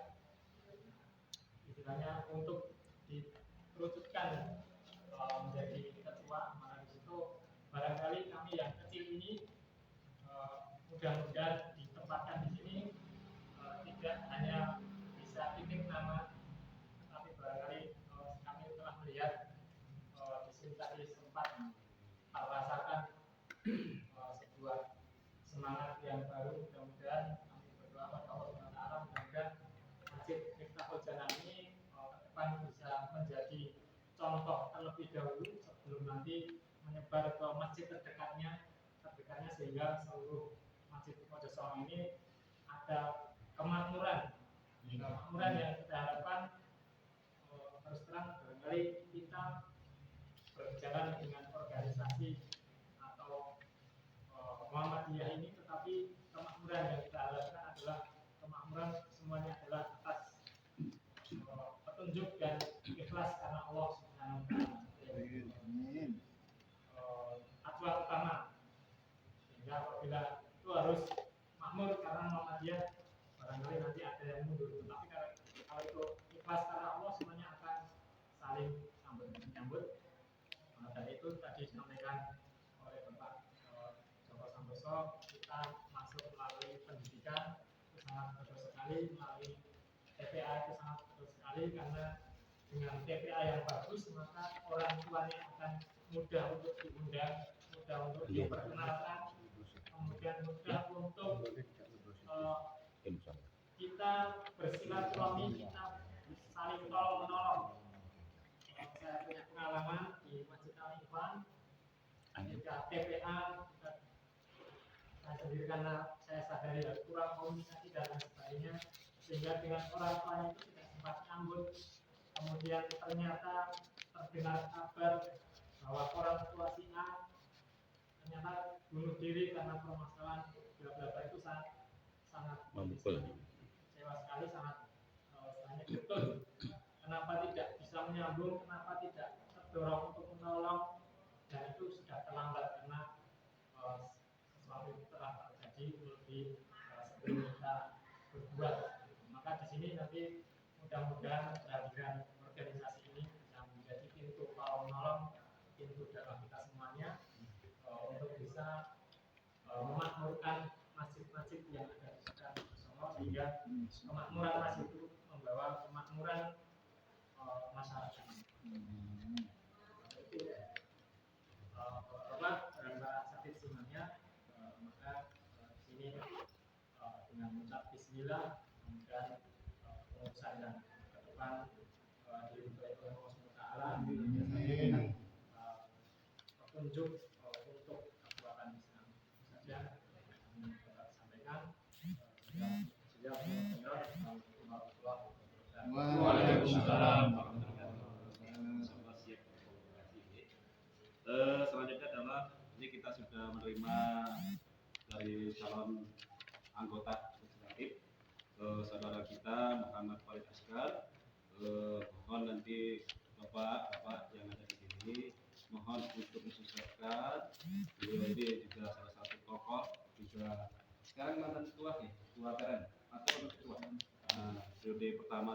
istilahnya untuk dikerucutkan menjadi ketua, maka di situ barangkali kami yang kecil ini mudah-mudahan ditempatkan di sini tidak hanya bisa titik nama, tapi barangkali kami telah melihat di sini tadi sempat merasakan sebuah semangat yang baru. Mudah-mudahan kami berdoa pada Allah SWT, mudah-mudahan Masjid Miftahul Janah ini ke depan bisa menjadi contoh terlebih dahulu sebelum nanti menyebar ke masjid terdekatnya sehingga seluruh masjid Mojosongo ini ada kemakmuran yang kita harapkan. Terus terang barangkali kita berjalan dengan organisasi atau Muhammadiyah ini, tetapi kemakmuran yang kita harapkan adalah kemakmuran semuanya adalah atas petunjuk dan ikhlas karena Allah Subhanahu wa Ta'ala. Amin. Acuan utama, sehingga apabila itu harus makmur karena Muhammadiyah, barangkali nanti ada yang mundur. Tapi kalau itu ikhlas karena Allah, semuanya akan saling menyambut. Dan itu tadi disampaikan oleh Bapak Joko Santoso, kita masuk melalui pendidikan itu sangat betul sekali, melalui TPA itu sangat betul sekali, karena dengan TPA yang bagus maka orang tuanya akan mudah untuk diundang, mudah untuk diperkenalkan, kemudian mudah untuk kita bersilaturahmi, kita saling tolong menolong. Saya punya pengalaman di Masjid Al-Ikhwan, ketika TPA saya sendiri, karena saya sadari kurang komunikasi dan lain sebagainya, sehingga dengan orang tuanya itu tidak sempat nyambut. Kemudian ternyata terdengar kabar bahwa orang tua si A ternyata bunuh diri karena permasalahan bla bla bla, itu sangat Memukul. kecewa sekali, sangat betul. Kenapa tidak bisa menyambung, kenapa tidak terdorong untuk menolong, dan itu sudah terlambat karena sesuatu itu telah terjadi lebih sebelum kita berbuat. Maka di sini nanti mudah-mudahan kehadiran organisasi ini bisa menjadi pintu tolong menolong, pintu dakwah kita semuanya untuk bisa memakmurkan masjid-masjid yang ada di sekitar Songo, sehingga kemakmuran masjid itu membawa kemakmuran masyarakat. Itu Bapak dan para sakit semuanya, maka di sini dengan mengucap Bismillah, kemudian pengurusan dan ke depan diridhoi oleh Allah SWT, petunjuk untuk kekuatan Islam. Saja kami dapat sampaikan. Waalaikumsalam. Selanjutnya adalah ini kita sudah menerima dari calon anggota legislatif saudara kita Muhammad Farid Asgar. Mohon nanti bapak-bapak yang ada di sini mohon untuk disusahkan. Beliau ini juga salah satu tokoh, juga sekarang mantan ketua nih, ketua Karen atau ketua periode pertama